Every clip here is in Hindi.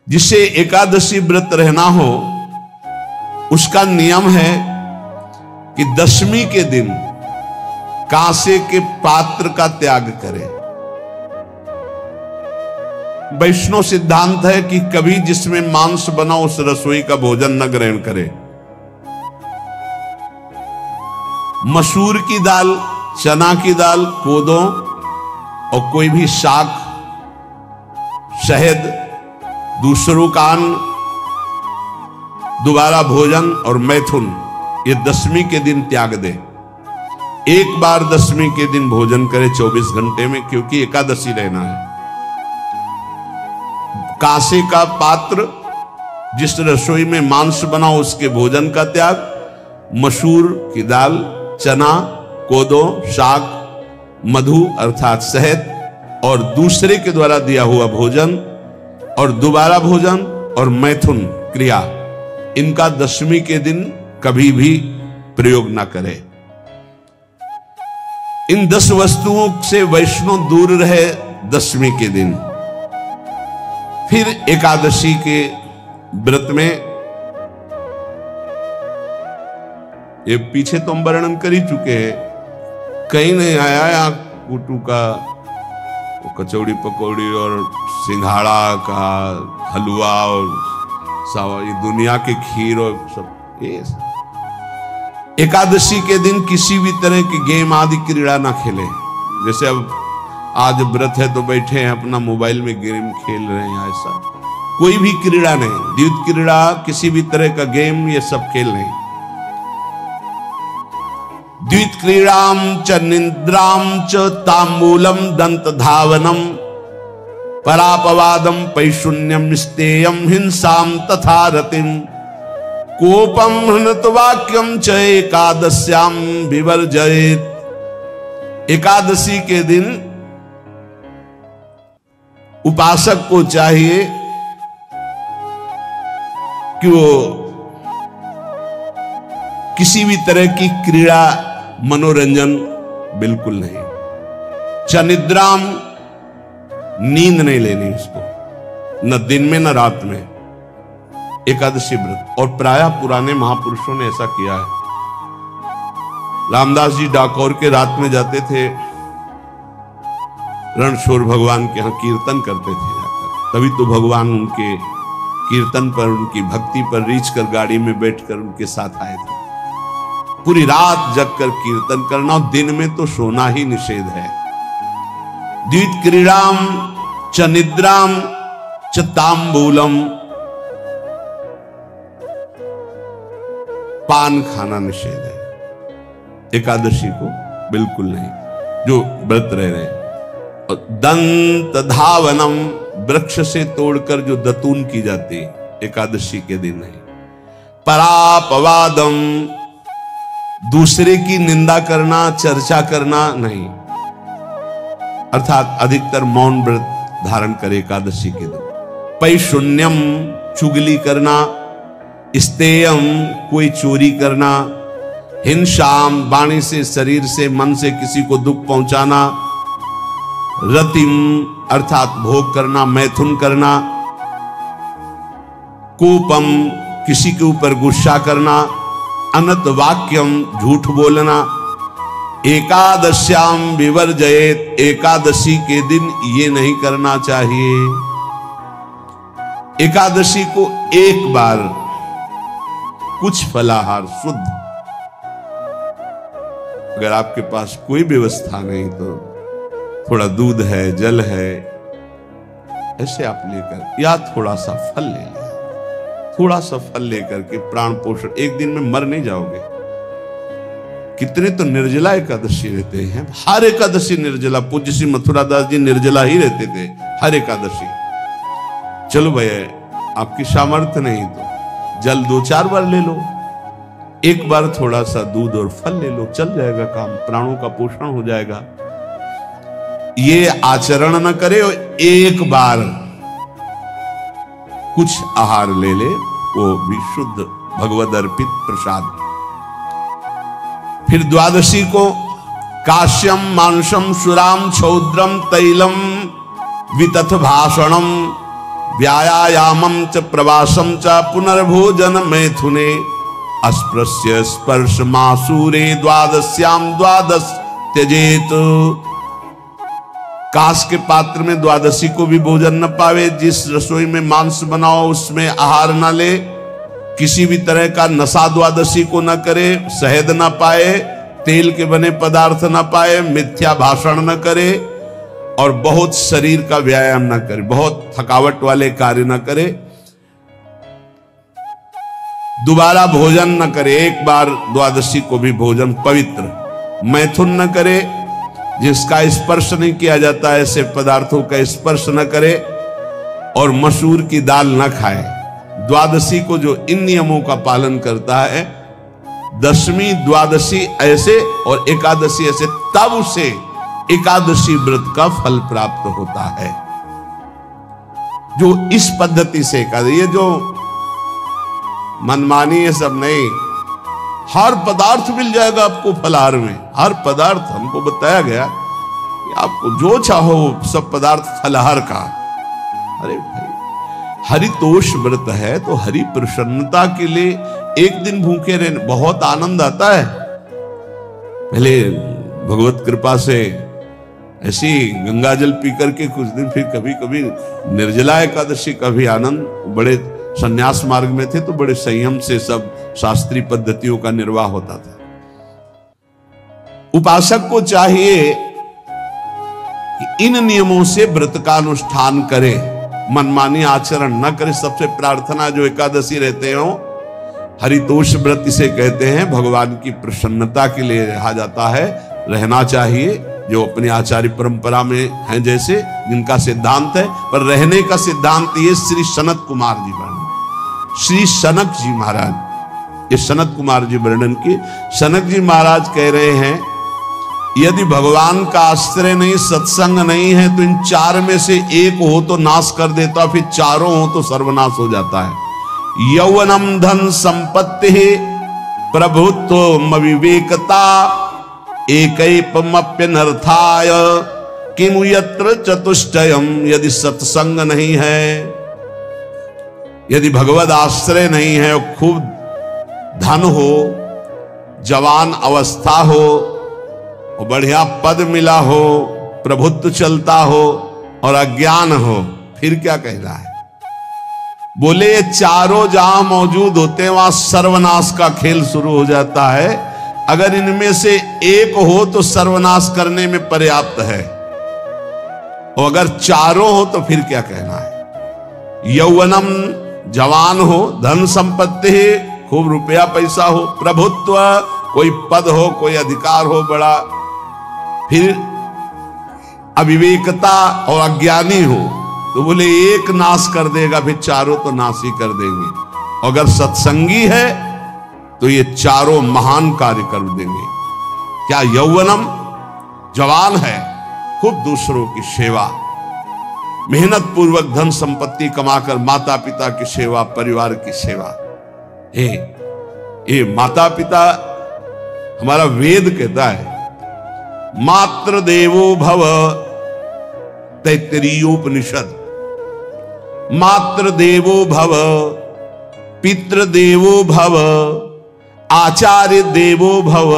जिसे एकादशी व्रत रहना हो उसका नियम है कि दशमी के दिन कांसे के पात्र का त्याग करे। वैष्णव सिद्धांत है कि कभी जिसमें मांस बना उस रसोई का भोजन न ग्रहण करे। मसूर की दाल, चना की दाल, कोदो और कोई भी शाक, शहद, दूसरों का अन्न, दोबारा भोजन और मैथुन, ये दशमी के दिन त्याग दे। एक बार दशमी के दिन भोजन करे 24 घंटे में, क्योंकि एकादशी रहना है। कांसे का पात्र, जिस रसोई में मांस बना उसके भोजन का त्याग, मसूर की दाल, चना, कोदो, शाक, मधु अर्थात शहद और दूसरे के द्वारा दिया हुआ भोजन और दोबारा भोजन और मैथुन क्रिया, इनका दशमी के दिन कभी भी प्रयोग ना करे। इन 10 वस्तुओं से वैष्णव दूर रहे दशमी के दिन। फिर एकादशी के व्रत में, ये पीछे तो हम वर्णन कर ही चुके हैं, कहीं नहीं आया यहाँ कुटू का कचौड़ी पकौड़ी और सिंघाड़ा का हलवा और सावा, ये दुनिया के खीर और सब। ये एकादशी के दिन किसी भी तरह की गेम आदि क्रीड़ा ना खेले। जैसे अब आज व्रत है तो बैठे हैं अपना मोबाइल में गेम खेल रहे हैं, ऐसा कोई भी क्रीड़ा नहीं। द्वैत क्रीड़ा, किसी भी तरह का गेम, ये सब खेल नहीं। द्वैत क्रीड़ाम च निद्राम च तांबूलम दंत धावनम परापवादम पैशून्यम स्तेयम हिंसाम तथा रतिम कोपम हृतवाक्यम च एकादश्याम विवर्जयेत। एकादशी के दिन उपासक को चाहिए कि वो किसी भी तरह की क्रीड़ा, मनोरंजन बिल्कुल नहीं। चनिद्राम, नींद नहीं लेनी इसको, न दिन में न रात में। एकादशी व्रत, और प्रायः पुराने महापुरुषों ने ऐसा किया है। रामदास जी डाकोर के रात में जाते थे, रणछोड़ भगवान के यहां कीर्तन करते थे जाकर। तभी तो भगवान उनके कीर्तन पर, उनकी भक्ति पर रीझ कर गाड़ी में बैठकर उनके साथ आए थे। पूरी रात जगकर कीर्तन करना, और दिन में तो सोना ही निषेध है। द्वैत क्रीड़ाम च निद्राम च तांबूलम, पान खाना निषेध है एकादशी को, बिल्कुल नहीं, जो व्रत रह रहे हैं। और दंत धावनम, वृक्ष से तोड़कर जो दतून की जाती है एकादशी के दिन नहीं। परापवादम, दूसरे की निंदा करना, चर्चा करना नहीं, अर्थात अधिकतर मौन व्रत धारण करे एकादशी के दिन। पैशून्यम, चुगली करना। स्तेयम, कोई चोरी करना। हिंसाम, वाणी से, शरीर से, मन से किसी को दुख पहुंचाना। रतिम, अर्थात भोग करना, मैथुन करना। कोपम, किसी के ऊपर गुस्सा करना। अनत वाक्यम, झूठ बोलना। एकादश्याम विवर्जयेत, एकादशी के दिन ये नहीं करना चाहिए। एकादशी को एक बार कुछ फलाहार शुद्ध, अगर आपके पास कोई व्यवस्था नहीं तो थोड़ा दूध है, जल है, ऐसे आप लेकर, या थोड़ा सा फल ले लें, थोड़ा सा फल लेकर के प्राण पोषण, एक दिन में मर नहीं जाओगे। कितने तो निर्जला एकादशी रहते हैं, हर एकादशी निर्जला। पूज्य श्री मथुरा दास जी निर्जला ही रहते थे हर एकादशी। चलो भैया, आपकी सामर्थ्य नहीं तो जल 2-4 बार ले लो, एक बार थोड़ा सा दूध और फल ले लो, चल जाएगा काम, प्राणों का पोषण हो जाएगा। ये आचरण न करे और एक बार कुछ आहार ले ले, वो भी शुद्ध भगवद अर्पित प्रसाद। फिर द्वादशी को काश्यम मांसम सुराम छौद्रम तैलम वितथ भाषणम व्यायामं च प्रवासं च पुनर्भोजन मैथुने अस्पृश्य स्पर्श मासूरे द्वादश्याम द्वादश त्यजेत। कांस के पात्र में द्वादशी को भी भोजन न पावे, जिस रसोई में मांस बनाओ उसमें आहार न ले, किसी भी तरह का नशा द्वादशी को न करे, शहद न पाए, तेल के बने पदार्थ न पाए, मिथ्या भाषण न करे और बहुत शरीर का व्यायाम न करे, बहुत थकावट वाले कार्य न करे, दोबारा भोजन न करे, एक बार द्वादशी को भी भोजन पवित्र, मैथुन न करे, जिसका स्पर्श नहीं किया जाता ऐसे पदार्थों का स्पर्श न करे और मसूर की दाल न खाए। द्वादशी को जो इन नियमों का पालन करता है, दशमी द्वादशी ऐसे और एकादशी ऐसे, तब उसे एकादशी व्रत का फल प्राप्त होता है। जो इस पद्धति से एकादशी, ये जो मनमानी है सब नहीं, हर पदार्थ मिल जाएगा आपको फलाहार में, हर पदार्थ हमको बताया गया कि आपको जो चाहो सब पदार्थ फलाहार का। अरे भाई, हरितोष व्रत है तो हरि प्रसन्नता के लिए एक दिन भूखे रहने बहुत आनंद आता है। पहले भगवत कृपा से ऐसी गंगा जल पी करके कुछ दिन, फिर कभी कभी निर्जला एकादशी का भी आनंद। बड़े संन्यास मार्ग में थे तो बड़े संयम से सब शास्त्रीय पद्धतियों का निर्वाह होता था। उपासक को चाहिए कि इन नियमों से व्रत का अनुष्ठान करे, मनमानी आचरण न करे। सबसे प्रार्थना जो एकादशी रहते हो, हरितोष व्रत इसे कहते हैं, भगवान की प्रसन्नता के लिए रहा जाता है, रहना चाहिए। जो अपनी आचार्य परंपरा में हैं, जैसे जिनका सिद्धांत है, पर रहने का सिद्धांत ये श्री सनत कुमार जी वर्णन, श्री सनक जी महाराज, ये सनत कुमार जी वर्णन की। सनक जी महाराज कह रहे हैं, यदि भगवान का आश्रय नहीं, सत्संग नहीं है, तो इन चार में से एक हो तो नाश कर देता, फिर चारों हो तो सर्वनाश हो जाता है। यौवनम धन संपत्ति प्रभुत्व विवेकता एकैपमप्यनर्थाय किमु यत्र चतुष्टयम। यदि सत्संग नहीं है, यदि भगवद आश्रय नहीं है, खूब धन हो, जवान अवस्था हो, बढ़िया पद मिला हो, प्रभुत्व चलता हो और अज्ञान हो, फिर क्या कहना है? बोले ये चारों जहां मौजूद होते हैं वहां सर्वनाश का खेल शुरू हो जाता है। अगर इनमें से एक हो तो सर्वनाश करने में पर्याप्त है, और अगर चारों हो तो फिर क्या कहना है? यौवनम जवान हो, धन संपत्ति खूब रुपया पैसा हो, प्रभुत्व कोई पद हो, कोई अधिकार हो बड़ा, फिर अविवेकता और अज्ञानी हो, तो बोले एक नाश कर देगा, फिर चारों तो नाश ही कर देंगे। अगर सत्संगी है तो ये चारों महान कार्य कर देंगे। क्या यौवनम जवान है, खूब दूसरों की सेवा, मेहनत पूर्वक धन संपत्ति कमाकर माता पिता की सेवा, परिवार की सेवा। ये माता पिता, हमारा वेद कहता है मातृ देवो भव, तैत्तरीयोपनिषद, मातृ देवो भव, पितृ देवो भव, आचार्य देवो भव,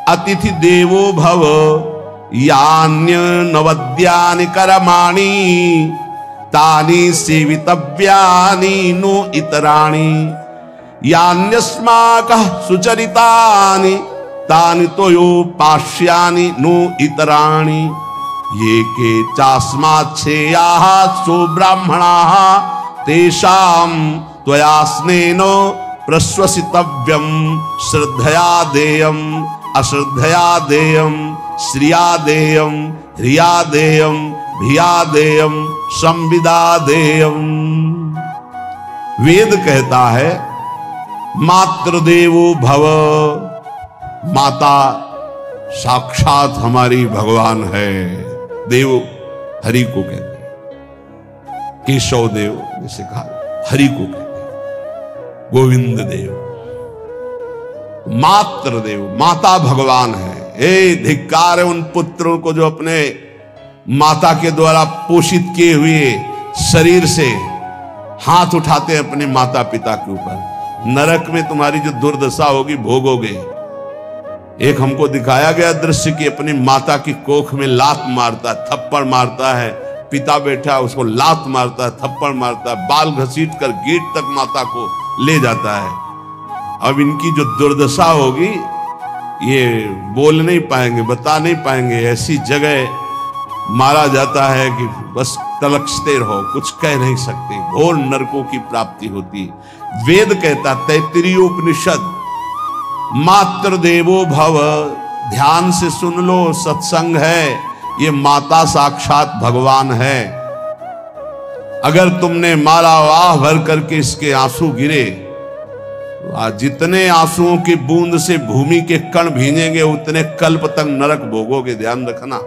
अतिथि देवो भव, यान्य नवद्यानि कर्माणि तानि सेवितव्यानि नो इतराणि, यान्यस्माकः सुचरितानि तानि तोयोपास्यानि नो इतराणि, ये के चास्माच्छेयाः सो ब्राह्मणाः तेषां त्वया स्नेन प्रश्वसितव्यम, श्रद्धया देयम, अश्रद्धया देयम, श्रिया देयम, ह्रिया देयम, भिया देयम, संविदा देयम। वेद कहता है मातृदेवो भव, माता साक्षात हमारी भगवान है। देव हरि को कहते हैं, केशव देव जैसे कहा, हरि को कहते हैं, गोविंद देव, मातृ देव, माता भगवान है। धिक्कार है उन पुत्रों को जो अपने माता के द्वारा पोषित किए हुए शरीर से हाथ उठाते हैं अपने माता पिता के ऊपर। नरक में तुम्हारी जो दुर्दशा होगी भोगोगे। एक हमको दिखाया गया दृश्य कि अपनी माता की कोख में लात मारता है, थप्पड़ मारता है, पिता बैठा है उसको लात मारता है, थप्पड़ मारता है, बाल घसीट कर गेट तक माता को ले जाता है। अब इनकी जो दुर्दशा होगी ये बोल नहीं पाएंगे, बता नहीं पाएंगे। ऐसी जगह मारा जाता है कि बस तलकते रहो, कुछ कह नहीं सकते। घोर नरकों की प्राप्ति होती। वेद कहता, तैत्तिरीय उपनिषद, मातृ देवो भव, ध्यान से सुन लो, सत्संग है, ये माता साक्षात भगवान है। अगर तुमने मारा, वाह भर करके इसके आंसू गिरे, जितने आंसुओं की बूंद से भूमि के कण भींजेंगे उतने कल्प तक नरक भोगोगे। ध्यान रखना,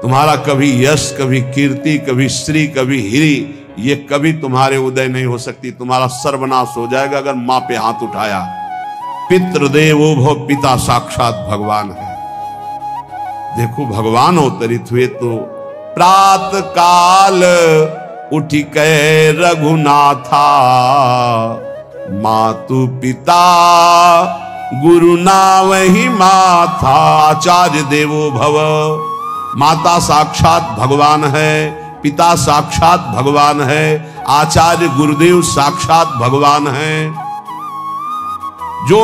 तुम्हारा कभी यश, कभी कीर्ति, कभी श्री, कभी हिरी, ये कभी तुम्हारे उदय नहीं हो सकती। तुम्हारा सर्वनाश हो जाएगा अगर मां पे हाथ उठाया। पितृदेवो भव, पिता साक्षात भगवान है। देखो भगवान अवतरित हुए तो प्रात काल उठी कै रघुनाथा, मातु पिता गुरु नावहि माथा। आचार्य देवो भव, माता साक्षात भगवान है, पिता साक्षात भगवान है, आचार्य गुरुदेव साक्षात भगवान है। जो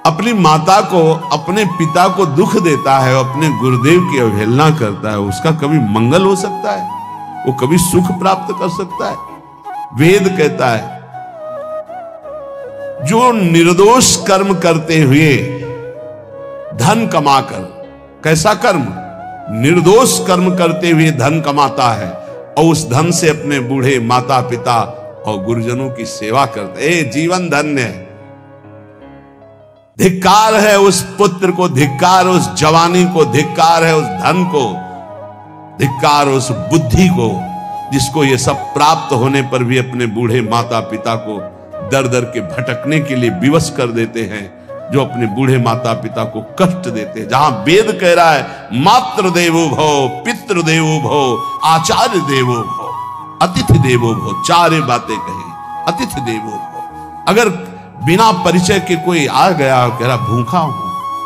अपनी माता को, अपने पिता को दुख देता है, अपने गुरुदेव की अवहेलना करता है, उसका कभी मंगल हो सकता है? वो कभी सुख प्राप्त कर सकता है? वेद कहता है जो निर्दोष कर्म करते हुए धन कमाकर, कैसा कर्म? निर्दोष कर्म करते हुए धन कमाता है और उस धन से अपने बूढ़े माता पिता और गुरुजनों की सेवा करते, जीवन धन्य है। धिक्कार है उस पुत्र को, धिक्कार उस जवानी को, धिक्कार है उस धन को, धिक्कार उस बुद्धि को जिसको ये सब प्राप्त होने पर भी अपने बूढ़े माता पिता को दर दर के भटकने के लिए विवश कर देते हैं, जो अपने बूढ़े माता पिता को कष्ट देते हैं। जहां वेद कह रहा है मातृ देवो भव, पितृ देवो भव, आचार्य देवो भव, अतिथि देवो भव, चारे बातें कही। अतिथि देवो भव, अगर बिना परिचय के कोई आ गया, कह रहा भूखा हूं,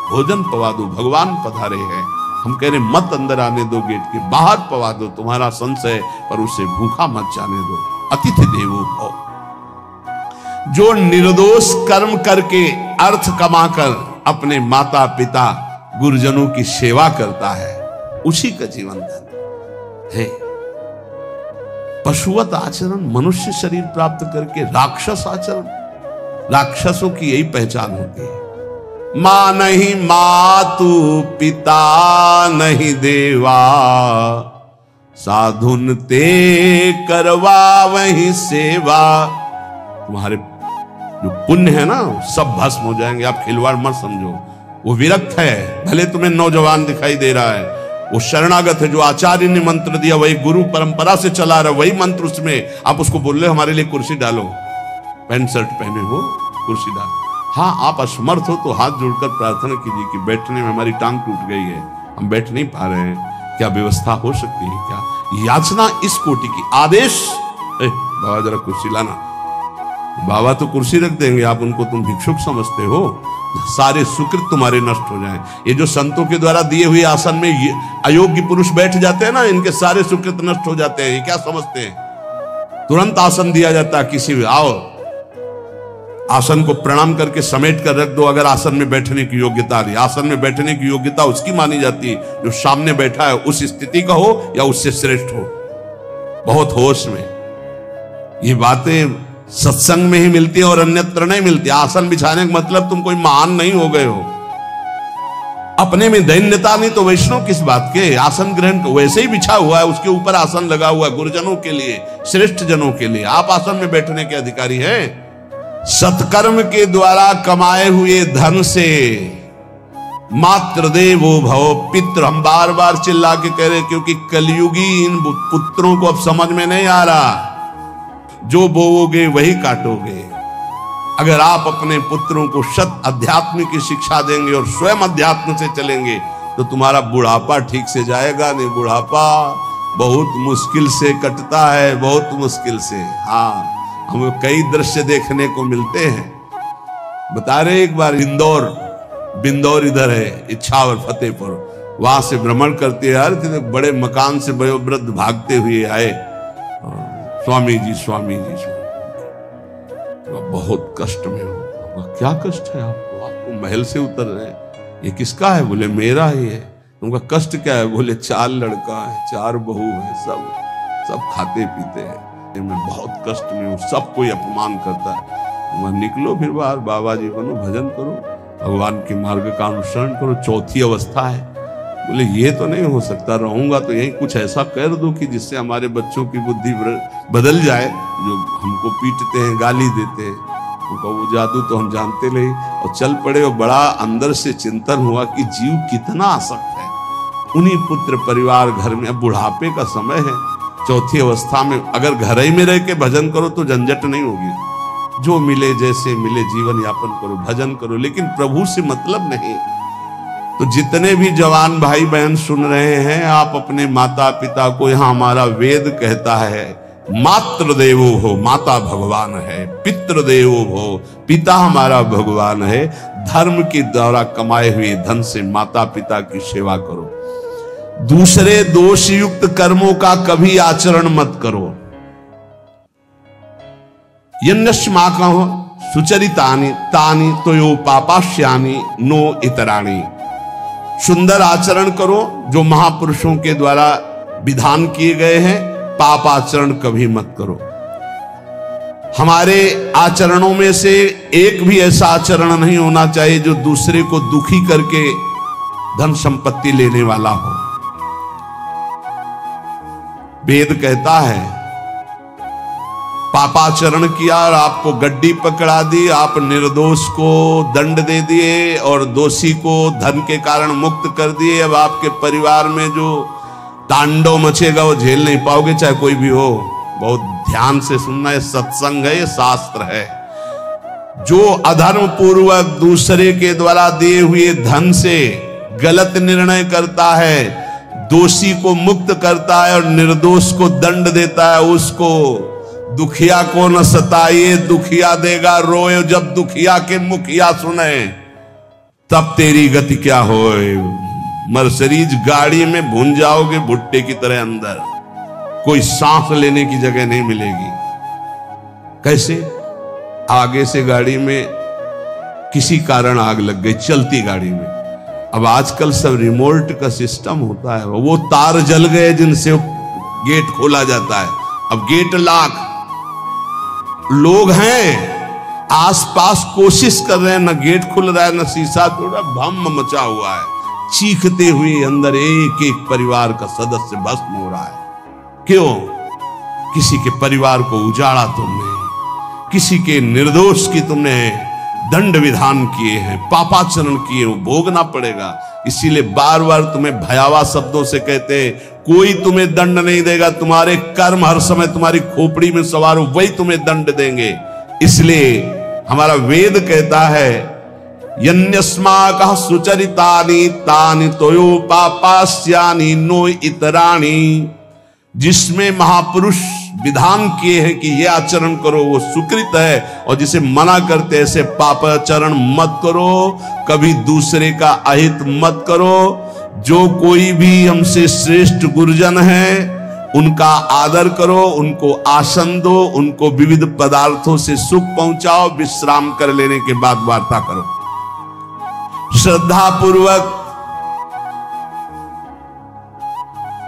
भोजन पवा दो, भगवान पधारे हैं, हम कह रहे मत अंदर आने दो, गेट के बाहर पवा दो, तुम्हारा संशय, पर उसे भूखा मत जाने दो। अतिथि देवो भव, जो निर्दोष कर्म करके अर्थ कमाकर अपने माता पिता गुरुजनों की सेवा करता है, उसी का जीवन धन है। पशुवत आचरण, मनुष्य शरीर प्राप्त करके राक्षस आचरण, राक्षसों की यही पहचान होती है। मां नहीं मातु, पिता नहीं देवा, साधुन ते करवा वही सेवा। तुम्हारे जो पुण्य है ना सब भस्म हो जाएंगे। आप खिलवाड़ मत समझो, वो विरक्त है, भले तुम्हें नौजवान दिखाई दे रहा है, वो शरणागत है। जो आचार्य ने मंत्र दिया वही गुरु परंपरा से चला रहा, वही मंत्र उसमें। आप उसको बोल रहे हमारे लिए कुर्सी डालो, पैंट शर्ट पहने हो, कुर्सी डालो। हाँ, आप असमर्थ हो तो हाथ जोड़कर प्रार्थना कीजिए कि बैठने में हमारी टांग टूट गई है, हम बैठ नहीं पा रहे हैं, क्या व्यवस्था हो सकती है क्या? याचना इस कोटि की। आदेश, बाबा जरा कुर्सी लाना, बाबा तो कुर्सी रख देंगे, आप उनको तुम भिक्षुक समझते हो, सारे सुकृत तुम्हारे नष्ट हो जाएं। ये जो संतों के द्वारा दिए हुए आसन में अयोग्य पुरुष बैठ जाते हैं ना, इनके सारे सुकृत नष्ट हो जाते हैं। ये क्या समझते हैं? तुरंत आसन दिया जाता है, किसी भी आओ, आसन को प्रणाम करके समेट कर रख दो। अगर आसन में बैठने की योग्यता रही, आसन में बैठने की योग्यता उसकी मानी जाती है जो सामने बैठा है, उस स्थिति का हो या उससे श्रेष्ठ हो। बहुत होश में ये बातें सत्संग में ही मिलती है और अन्यत्र नहीं मिलती। आसन बिछाने का मतलब तुम कोई महान नहीं हो गए हो, अपने में दैन्यता नहीं तो वैष्णव किस बात के? आसन ग्रहण वैसे ही बिछा हुआ है, उसके ऊपर आसन लगा हुआ है गुरुजनों के लिए, श्रेष्ठ जनों के लिए। आप आसन में बैठने के अधिकारी हैं। सत्कर्म के द्वारा कमाए हुए धन से मातृ देवो भव, पितृ, हम बार बार चिल्ला के कह रहे क्योंकि कलयुगी इन पुत्रों को अब समझ में नहीं आ रहा। जो बोओगे वही काटोगे। अगर आप अपने पुत्रों को सत अध्यात्म की शिक्षा देंगे और स्वयं अध्यात्म से चलेंगे तो तुम्हारा बुढ़ापा ठीक से जाएगा नहीं। बुढ़ापा बहुत मुश्किल से कटता है, बहुत मुश्किल से। हाँ, हमें कई दृश्य देखने को मिलते हैं। बता रहे एक बार बिंदौर इधर है, इच्छावर फतेहपुर, वहां से भ्रमण करते यार, बड़े मकान से वयोवृद्ध भागते हुए आए, स्वामी जी स्वामी जी स्वामी। बहुत कष्ट में हो। क्या कष्ट है आपको? आपको महल से उतर रहे हैं, ये किसका है? बोले मेरा ही है। उनका कष्ट क्या है? बोले 4 लड़का है, 4 बहू है, सब खाते पीते हैं, मैं बहुत कष्ट में हूँ, सब कोई अपमान करता है। वह निकलो फिर बाहर, बाबा जी बनो, भजन करो, भगवान के मार्ग का अनुसरण करो। चौथी अवस्था है। बोले ये तो नहीं हो सकता, रहूंगा तो यही कुछ ऐसा कर दो कि जिससे हमारे बच्चों की बुद्धि बदल जाए, जो हमको पीटते हैं, गाली देते हैं, उनका वो जादू तो हम जानते नहीं। और चल पड़े, और बड़ा अंदर से चिंतन हुआ कि जीव कितना आसक्त है उन्हीं पुत्र परिवार घर में। अब बुढ़ापे का समय है, चौथी अवस्था में अगर घर ही में रह के भजन करो तो झंझट नहीं होगी। जो मिले जैसे मिले जीवन यापन करो, भजन करो, लेकिन प्रभु से मतलब नहीं। तो जितने भी जवान भाई बहन सुन रहे हैं, आप अपने माता पिता को, यहां हमारा वेद कहता है मातृ देवो हो, माता भगवान है, पितृ देवो हो, पिता हमारा भगवान है। धर्म के द्वारा कमाए हुए धन से माता पिता की सेवा करो। दूसरे दोष युक्त कर्मों का कभी आचरण मत करो। यन्नस्माकं सुचरितानि तानि तोयो पापाश्यानि नो इतराणि। सुंदर आचरण करो जो महापुरुषों के द्वारा विधान किए गए हैं, पाप आचरण कभी मत करो। हमारे आचरणों में से एक भी ऐसा आचरण नहीं होना चाहिए जो दूसरे को दुखी करके धन संपत्ति लेने वाला हो। वेद कहता है पापाचरण किया और आपको गड्डी पकड़ा दी, आप निर्दोष को दंड दे दिए और दोषी को धन के कारण मुक्त कर दिए। अब आपके परिवार में जो तांडव मचेगा वो झेल नहीं पाओगे, चाहे कोई भी हो। बहुत ध्यान से सुनना, ये सत्संग है, ये शास्त्र है। जो अधर्म पूर्वक दूसरे के द्वारा दिए हुए धन से गलत निर्णय करता है, दोषी को मुक्त करता है और निर्दोष को दंड देता है, उसको दुखिया को न सताइए, दुखिया देगा रोए। जब दुखिया के मुखिया सुने तब तेरी गति क्या होए। मर्सिडीज गाड़ी में भून जाओगे भुट्टे की तरह अंदर, कोई सांस लेने की जगह नहीं मिलेगी। कैसे? आगे से गाड़ी में किसी कारण आग लग गई, चलती गाड़ी में। अब आजकल सब रिमोट का सिस्टम होता है, वो तार जल गए जिनसे गेट खोला जाता है। अब गेट लाख लोग हैं आसपास, कोशिश कर रहे हैं, न गेट खुल रहा है, न शीशा तोड़ा, भम मचा हुआ है। चीखते हुए अंदर एक एक परिवार का सदस्य भस्म हो रहा है। क्यों? किसी के परिवार को उजाड़ा तुमने, किसी के निर्दोष की तुमने दंड विधान किए हैं, पापाचरण किए, वो भोगना पड़ेगा। इसीलिए बार बार तुम्हें भयावह शब्दों से कहते हैं, कोई तुम्हें दंड नहीं देगा, तुम्हारे कर्म हर समय तुम्हारी खोपड़ी में सवार हो, वही तुम्हें दंड देंगे। इसलिए हमारा वेद कहता है यन्यस्माकः सुचरितानि तानि तोयो पापास्यानि नो इतराणि। जिसमें महापुरुष विधान किए हैं कि यह आचरण करो वो सुकृत है, और जिसे मना करते ऐसे पापाचरण मत करो, कभी दूसरे का अहित मत करो। जो कोई भी हमसे श्रेष्ठ गुरुजन है उनका आदर करो, उनको आसन दो, उनको विविध पदार्थों से सुख पहुंचाओ, विश्राम कर लेने के बाद वार्ता करो। श्रद्धा पूर्वक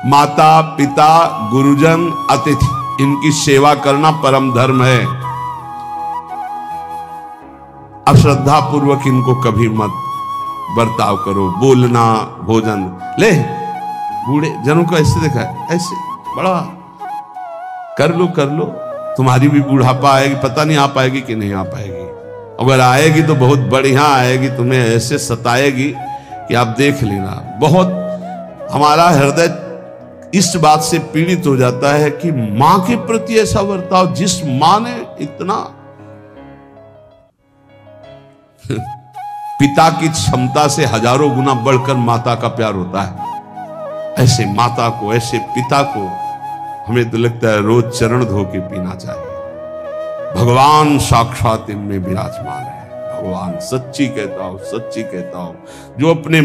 माता पिता गुरुजन अतिथि इनकी सेवा करना परम धर्म है। अश्रद्धा पूर्वक इनको कभी मत बर्ताव करो। बोलना, भोजन, ले बूढ़े जनों को ऐसे देखा है, ऐसे बड़ा कर लो, तुम्हारी भी बुढ़ापा आएगी, पता नहीं आ पाएगी कि नहीं आ पाएगी। अगर आएगी तो बहुत बढ़िया आएगी, तुम्हें ऐसे सताएगी कि आप देख लेना। बहुत हमारा हृदय इस बात से पीड़ित हो जाता है कि मां के प्रति ऐसा बर्ताव, जिस मां ने इतना पिता की क्षमता से हजारों गुना बढ़कर माता का प्यार होता है। ऐसे माता को, ऐसे पिता को हमें तो लगता है रोज चरण धो के पीना चाहिए। भगवान साक्षात इनमें विराजमान है। भगवान सच्ची कहता हूं, सच्ची कहता हूं, जो अपने